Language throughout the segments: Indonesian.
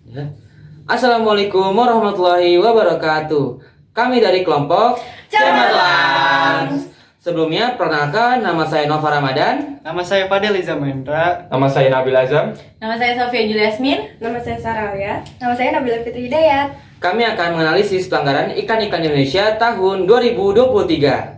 Ya. Assalamualaikum warahmatullahi wabarakatuh. Kami dari kelompok Cemerlang. Sebelumnya, perkenalkan, nama saya Nova Ramadan. Nama saya Fadel Iza Mahendra. Nama saya Nabil Azam. Nama saya Sofia Juliasmin. Nama saya Sarah Alia. Nama saya Nabila Fitri Hidayat. Kami akan menganalisis pelanggaran ikan-ikan Indonesia tahun 2023.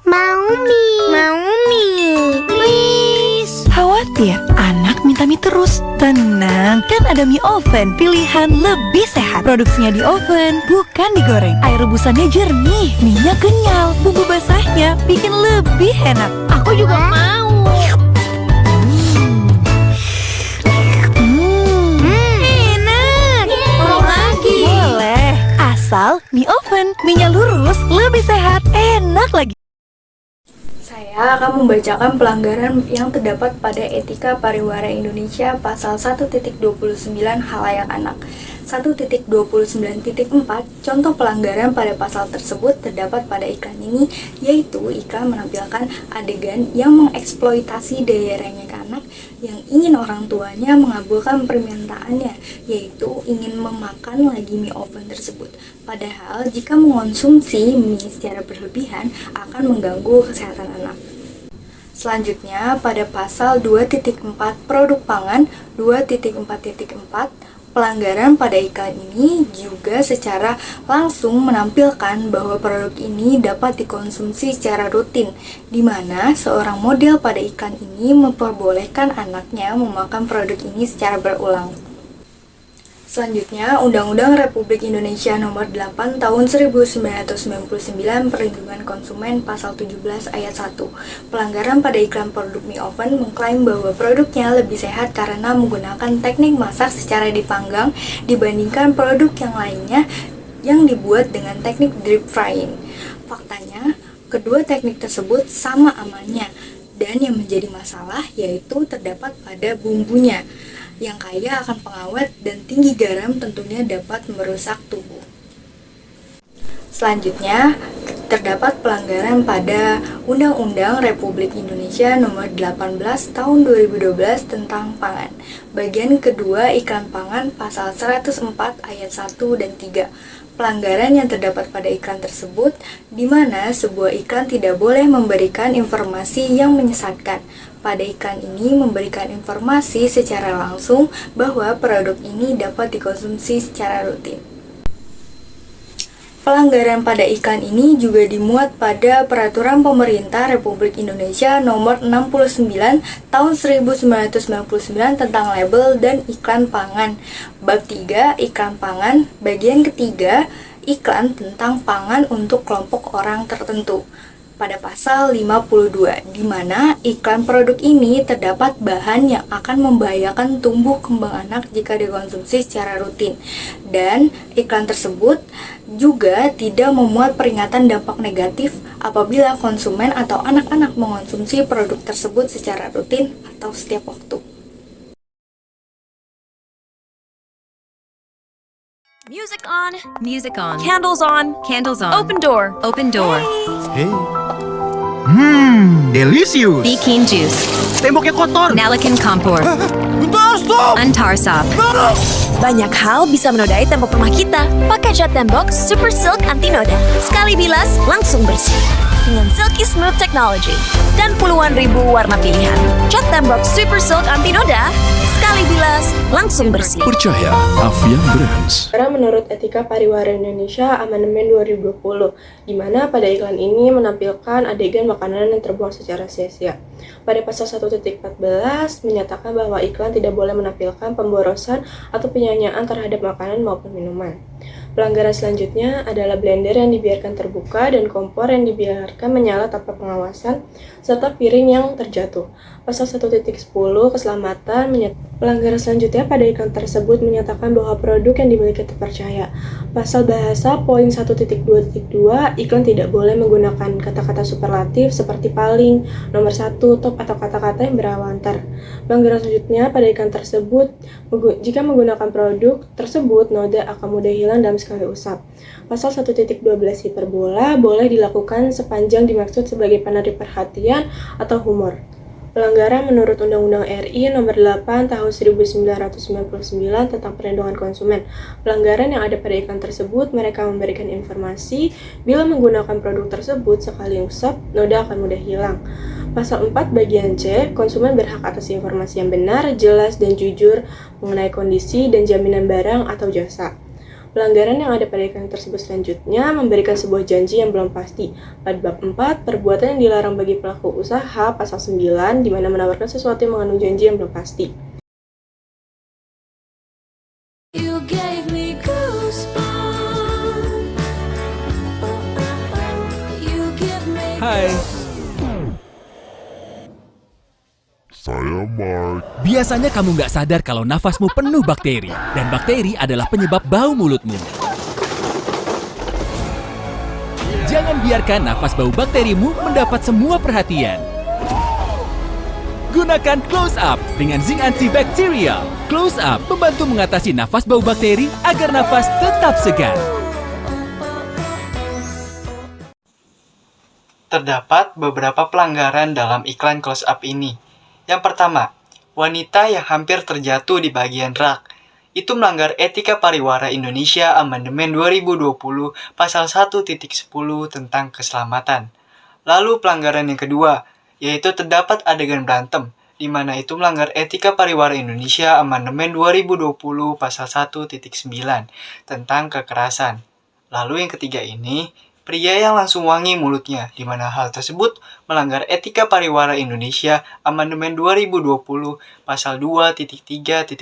Mau mie, please. Khawatir anak minta mie terus? Tenang, kan ada mie oven, pilihan lebih sehat. Produksinya di oven, bukan digoreng. Air rebusannya jernih, minyak kenyal, bumbu basahnya bikin lebih enak. Aku juga mau. Enak. Mau lagi. Boleh, asal mie oven, minyak lurus, lebih sehat, enak lagi. Saya akan membacakan pelanggaran yang terdapat pada Etika Pariwara Indonesia pasal 1.29 halayak anak. 1.29.4 contoh pelanggaran pada pasal tersebut terdapat pada iklan ini, yaitu iklan menampilkan adegan yang mengeksploitasi daya rengek anak yang ingin orang tuanya mengabulkan permintaannya, yaitu ingin memakan lagi mie oven tersebut. Padahal jika mengonsumsi mie secara berlebihan akan mengganggu kesehatan anak. Selanjutnya, pada pasal 2.4 produk pangan 2.4.4 pelanggaran pada iklan ini juga secara langsung menampilkan bahwa produk ini dapat dikonsumsi secara rutin, di mana seorang model pada iklan ini memperbolehkan anaknya memakan produk ini secara berulang. Selanjutnya, Undang-Undang Republik Indonesia Nomor 8 Tahun 1999 Perlindungan Konsumen Pasal 17 Ayat 1. Pelanggaran pada iklan produk mie oven mengklaim bahwa produknya lebih sehat karena menggunakan teknik masak secara dipanggang dibandingkan produk yang lainnya yang dibuat dengan teknik deep frying. Faktanya, kedua teknik tersebut sama amannya, dan yang menjadi masalah yaitu terdapat pada bumbunya yang kaya akan pengawet dan tinggi garam tentunya dapat merusak tubuh. Selanjutnya, terdapat pelanggaran pada Undang-Undang Republik Indonesia Nomor 18 Tahun 2012 tentang pangan. Bagian kedua iklan pangan pasal 104 ayat 1 dan 3. Pelanggaran yang terdapat pada iklan tersebut, di mana sebuah iklan tidak boleh memberikan informasi yang menyesatkan. Pada iklan ini memberikan informasi secara langsung bahwa produk ini dapat dikonsumsi secara rutin. Pelanggaran pada iklan ini juga dimuat pada Peraturan Pemerintah Republik Indonesia Nomor 69 Tahun 1999 tentang label dan iklan pangan. Bab 3 Iklan pangan, bagian ketiga iklan tentang pangan untuk kelompok orang tertentu. Pada pasal 52, di mana iklan produk ini terdapat bahan yang akan membahayakan tumbuh kembang anak jika dikonsumsi secara rutin. Dan iklan tersebut juga tidak memuat peringatan dampak negatif apabila konsumen atau anak-anak mengonsumsi produk tersebut secara rutin atau setiap waktu. Music on, music on. Candles on, candles on. Open door, open door. Hey. Delicious. Bikin juice. Temboknya kotor. Nalakan kompor. Bentar, stop. Antar sop. Banyak hal bisa menodai tembok rumah kita. Pakai cat tembok Super Silk Anti Noda. Sekali bilas, langsung bersih. Dengan Silky Smooth Technology dan puluhan ribu warna pilihan. Cat tembok Super Silk Anti Noda, sekali bilas, langsung bersih. Percaya, Avian Brands. Karena menurut Etika Pariwara Indonesia Amandemen 2020, di mana pada iklan ini menampilkan adegan makanan yang terbuang secara sia-sia. Pada pasal 1.14 menyatakan bahwa iklan tidak boleh menampilkan pemborosan atau penyanyian terhadap makanan maupun minuman. Pelanggaran selanjutnya adalah blender yang dibiarkan terbuka dan kompor yang dibiarkan menyala tanpa pengawasan, serta piring yang terjatuh. Pasal 1.10 keselamatan pelanggaran selanjutnya pada iklan tersebut menyatakan bahwa produk yang dimiliki terpercaya. Pasal bahasa poin 1.2.2 iklan tidak boleh menggunakan kata-kata superlatif seperti paling, nomor satu, top atau kata-kata yang berawantar. Pelanggaran selanjutnya pada iklan tersebut jika menggunakan produk tersebut noda akan mudah hilang dalam sekali usap. Pasal 1.12 hiperbola boleh dilakukan sepanjang dimaksud sebagai penarik perhatian atau humor. Pelanggaran menurut Undang-Undang RI Nomor 8 Tahun 1999 tentang Perlindungan Konsumen. Pelanggaran yang ada pada iklan tersebut, mereka memberikan informasi bila menggunakan produk tersebut sekali usap, noda akan mudah hilang. Pasal 4 bagian C, konsumen berhak atas informasi yang benar, jelas, dan jujur mengenai kondisi dan jaminan barang atau jasa. Pelanggaran yang ada pada iklan tersebut selanjutnya memberikan sebuah janji yang belum pasti. Pada bab 4, perbuatan yang dilarang bagi pelaku usaha, pasal 9, di mana menawarkan sesuatu yang mengandung janji yang belum pasti. Hai, saya Mark. biasanya kamu nggak sadar kalau nafasmu penuh bakteri, dan bakteri adalah penyebab bau mulutmu. Jangan biarkan nafas bau bakterimu mendapat semua perhatian. Gunakan Close Up dengan zinc antibakterial. Close Up membantu mengatasi nafas bau bakteri agar nafas tetap segar. Terdapat beberapa pelanggaran dalam iklan Close Up ini. Yang pertama, wanita yang hampir terjatuh di bagian rak. Itu melanggar Etika Pariwara Indonesia Amandemen 2020 Pasal 1.10 tentang keselamatan. Lalu pelanggaran yang kedua, yaitu terdapat adegan berantem, di mana itu melanggar Etika Pariwara Indonesia Amandemen 2020 Pasal 1.9 tentang kekerasan. Lalu yang ketiga ini, pria yang langsung wangi mulutnya, di mana hal tersebut melanggar Etika Pariwara Indonesia Amandemen 2020 Pasal 2.3.1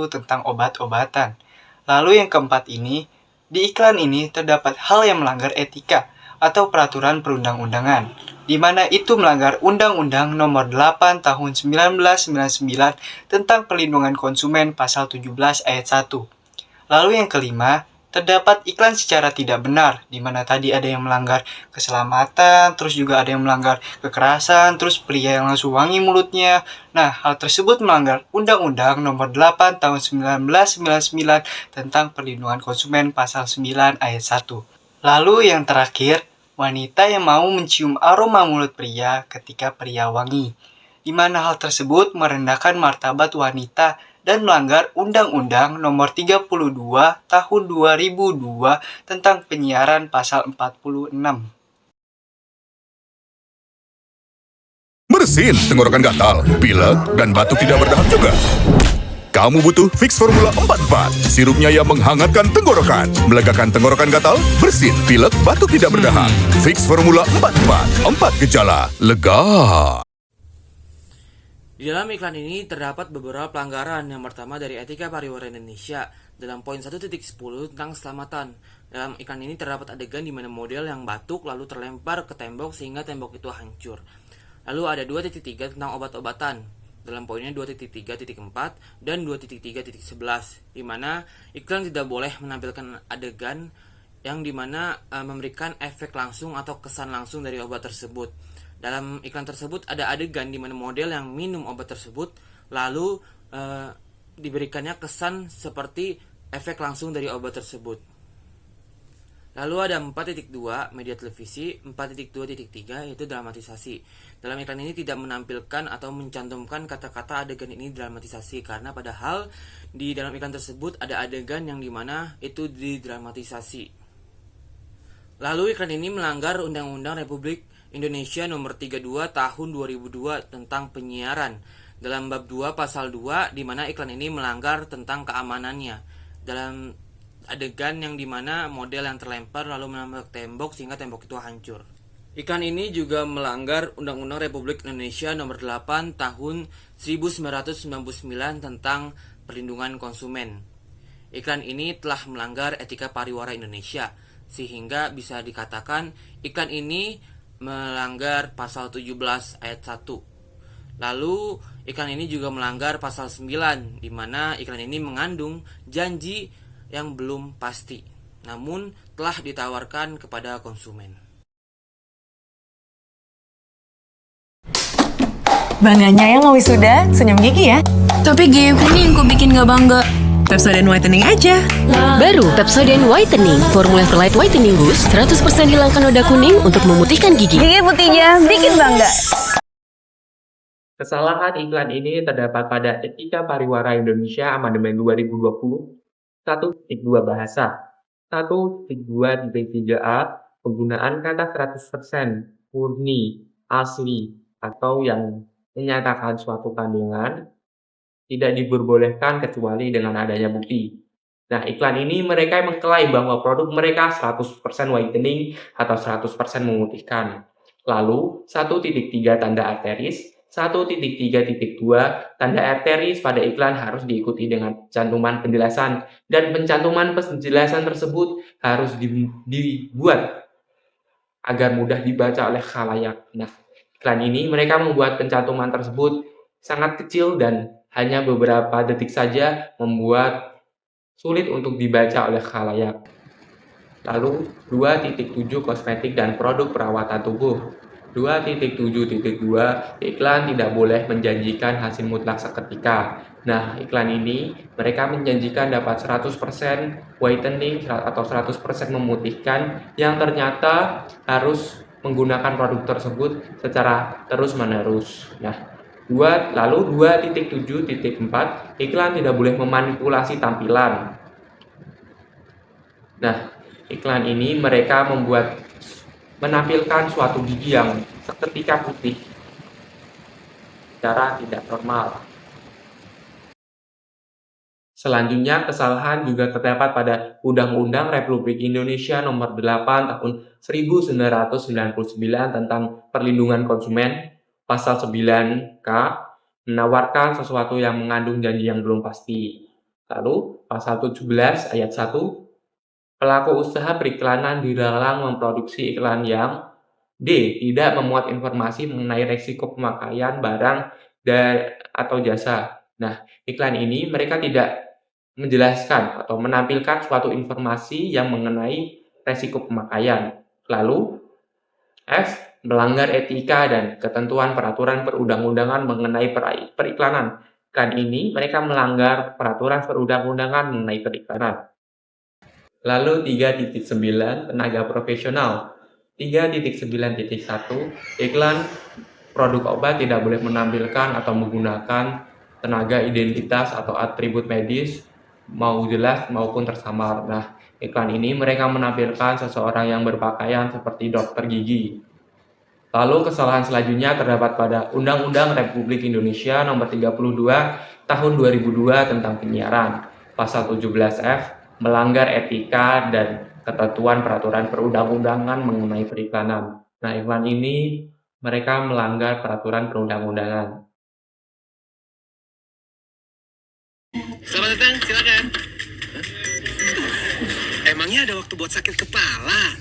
tentang obat-obatan. Lalu yang keempat ini, di iklan ini terdapat hal yang melanggar etika atau peraturan perundang-undangan, di mana itu melanggar Undang-Undang Nomor 8 Tahun 1999 tentang Perlindungan Konsumen Pasal 17 Ayat 1. Lalu yang kelima, terdapat iklan secara tidak benar, di mana tadi ada yang melanggar keselamatan, terus juga ada yang melanggar kekerasan, terus pria yang langsung wangi mulutnya. Nah, hal tersebut melanggar Undang-Undang Nomor 8 Tahun 1999 tentang Perlindungan Konsumen Pasal 9 Ayat 1. Lalu yang terakhir, wanita yang mau mencium aroma mulut pria ketika pria wangi, di mana hal tersebut merendahkan martabat wanita dan melanggar Undang-Undang Nomor 32 Tahun 2002 tentang penyiaran Pasal 46. Bersin tenggorokan gatal, pilek, dan batuk tidak berdahak juga. Kamu butuh Fix Formula 44, sirupnya yang menghangatkan tenggorokan, melegakan tenggorokan gatal, bersin, pilek, batuk tidak berdahak. Fix Formula 44, 4 gejala, lega. Di dalam iklan ini terdapat beberapa pelanggaran. Yang pertama dari Etika Pariwara Indonesia dalam poin 1.10 tentang keselamatan. Dalam iklan ini terdapat adegan di mana model yang batuk lalu terlempar ke tembok sehingga tembok itu hancur. Lalu ada 2.3 tentang obat-obatan. Dalam poinnya 2.3.4 dan 2.3.11, di mana iklan tidak boleh menampilkan adegan yang dimana memberikan efek langsung atau kesan langsung dari obat tersebut. Dalam iklan tersebut ada adegan di mana model yang minum obat tersebut lalu diberikannya kesan seperti efek langsung dari obat tersebut. Lalu ada 4.2 media televisi, 4.2.3 yaitu dramatisasi. Dalam iklan ini tidak menampilkan atau mencantumkan kata-kata adegan ini dramatisasi, karena padahal di dalam iklan tersebut ada adegan yang dimana itu didramatisasi. Lalu iklan ini melanggar Undang-Undang Republik Indonesia Nomor 32 Tahun 2002 tentang penyiaran. Dalam bab 2 pasal 2, di mana iklan ini melanggar tentang keamanannya. Dalam adegan yang dimana model yang terlempar lalu menabrak tembok sehingga tembok itu hancur. Iklan ini juga melanggar Undang-Undang Republik Indonesia Nomor 8 Tahun 1999 tentang Perlindungan Konsumen. iklan ini telah melanggar etika pariwara Indonesia, sehingga bisa dikatakan iklan ini melanggar pasal 17 ayat 1. Lalu iklan ini juga melanggar pasal 9, di mana iklan ini mengandung janji yang belum pasti, namun telah ditawarkan kepada konsumen. Bangganya yang mau wisuda, senyum gigi ya. Tapi gigi ini yang ku bikin gak bangga. Pepsodent Whitening aja. Baru Pepsodent Whitening, formula Light Whitening Boost, 100% hilangkan noda kuning untuk memutihkan gigi. Gigi putihnya bikin bangga. Kesalahan iklan ini terdapat pada Etika Pariwara Indonesia Amandemen 2020, 1.2 bahasa, 1.2.3a, penggunaan kata 100%, murni, asli, atau yang menyatakan suatu kandungan tidak diperbolehkan kecuali dengan adanya bukti. Nah, iklan ini mereka mengklaim bahwa produk mereka 100% whitening atau 100% memutihkan. Lalu, 1.3 tanda arteris, 1.3.2 tanda arteris pada iklan harus diikuti dengan cantuman penjelasan, dan pencantuman penjelasan tersebut harus dibuat agar mudah dibaca oleh khalayak. Nah, iklan ini mereka membuat pencantuman tersebut sangat kecil dan hanya beberapa detik saja, membuat sulit untuk dibaca oleh khalayak. Lalu 2.7 kosmetik dan produk perawatan tubuh. 2.7.2 iklan tidak boleh menjanjikan hasil mutlak seketika. Nah, iklan ini mereka menjanjikan dapat 100% whitening atau 100% memutihkan, yang ternyata harus menggunakan produk tersebut secara terus-menerus. Nah, lalu 2.7.4 iklan tidak boleh memanipulasi tampilan. Nah, iklan ini mereka menampilkan suatu gigi yang seketika putih secara tidak normal. Selanjutnya, kesalahan juga terdapat pada Undang-Undang Republik Indonesia Nomor 8 Tahun 1999 tentang Perlindungan Konsumen. Pasal 9K menawarkan sesuatu yang mengandung janji yang belum pasti. Lalu, pasal 17 ayat 1, pelaku usaha periklanan dilarang memproduksi iklan yang D. Tidak memuat informasi mengenai risiko pemakaian barang atau jasa. Nah, iklan ini mereka tidak menjelaskan atau menampilkan suatu informasi yang mengenai risiko pemakaian. Lalu, F. Melanggar etika dan ketentuan peraturan perundang-undangan mengenai periklanan. Iklan ini mereka melanggar peraturan perundang-undangan mengenai periklanan. Lalu 3.9 tenaga profesional. 3.9.1 iklan produk obat tidak boleh menampilkan atau menggunakan tenaga identitas atau atribut medis, mau jelas maupun tersamar. Nah, iklan ini mereka menampilkan seseorang yang berpakaian seperti dokter gigi. Lalu kesalahan selanjutnya terdapat pada Undang-Undang Republik Indonesia Nomor 32 Tahun 2002 tentang penyiaran. Pasal 17F melanggar etika dan ketentuan peraturan perundang-undangan mengenai periklanan. Nah, iklan ini mereka melanggar peraturan perundang-undangan. Selamat datang, silakan. Emangnya ada waktu buat sakit kepala?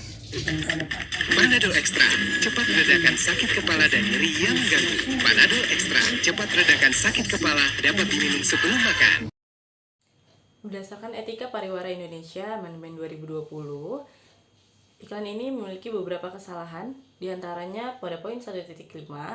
Panadol Extra, cepat redakan sakit kepala dan nyeri yang mengganggu. Panadol Extra, cepat redakan sakit kepala, dapat diminum sebelum makan. Berdasarkan Etika Pariwara Indonesia Amandemen 2020, iklan ini memiliki beberapa kesalahan, diantaranya pada poin 1.5,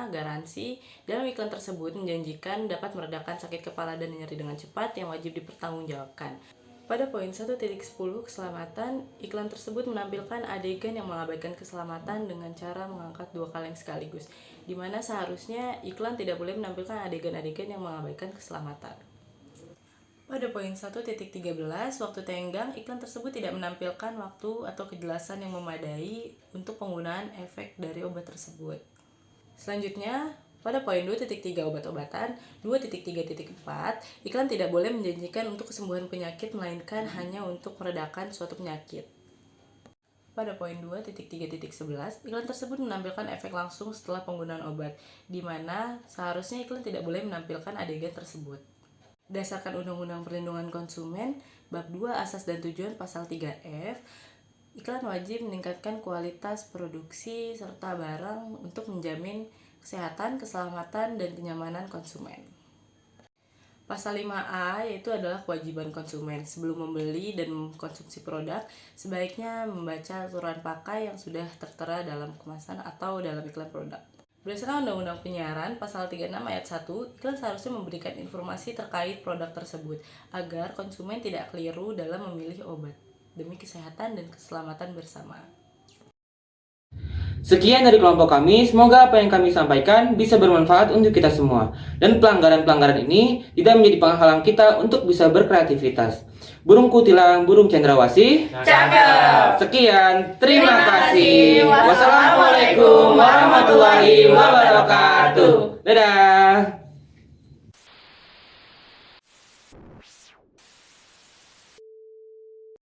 garansi dalam iklan tersebut menjanjikan dapat meredakan sakit kepala dan nyeri dengan cepat yang wajib dipertanggungjawabkan. Pada poin 1.10, keselamatan, iklan tersebut menampilkan adegan yang mengabaikan keselamatan dengan cara mengangkat dua kaleng sekaligus, di mana seharusnya iklan tidak boleh menampilkan adegan-adegan yang mengabaikan keselamatan. Pada poin 1.13, waktu tenggang, iklan tersebut tidak menampilkan waktu atau kejelasan yang memadai untuk penggunaan efek dari obat tersebut. Selanjutnya, pada poin 2.3 obat-obatan, 2.3.4, iklan tidak boleh menjanjikan untuk kesembuhan penyakit, melainkan hanya untuk meredakan suatu penyakit. Pada poin 2.3.11, iklan tersebut menampilkan efek langsung setelah penggunaan obat, di mana seharusnya iklan tidak boleh menampilkan adegan tersebut. Berdasarkan Undang-Undang Perlindungan Konsumen, Bab 2 Asas dan Tujuan Pasal 3F, iklan wajib meningkatkan kualitas produksi serta barang untuk menjamin kesehatan, keselamatan, dan kenyamanan konsumen. Pasal 5A yaitu adalah kewajiban konsumen. Sebelum membeli dan mengkonsumsi produk, sebaiknya membaca aturan pakai yang sudah tertera dalam kemasan atau dalam iklan produk. Berdasarkan Undang-Undang Penyiaran, Pasal 36 Ayat 1, iklan seharusnya memberikan informasi terkait produk tersebut agar konsumen tidak keliru dalam memilih obat demi kesehatan dan keselamatan bersama. Sekian dari kelompok kami, semoga apa yang kami sampaikan bisa bermanfaat untuk kita semua. Dan pelanggaran-pelanggaran ini tidak menjadi penghalang kita untuk bisa berkreativitas. Burung kutilang, burung cendrawasih. Cakep. Sekian, terima kasih. Wassalamualaikum warahmatullahi wabarakatuh. Dadah.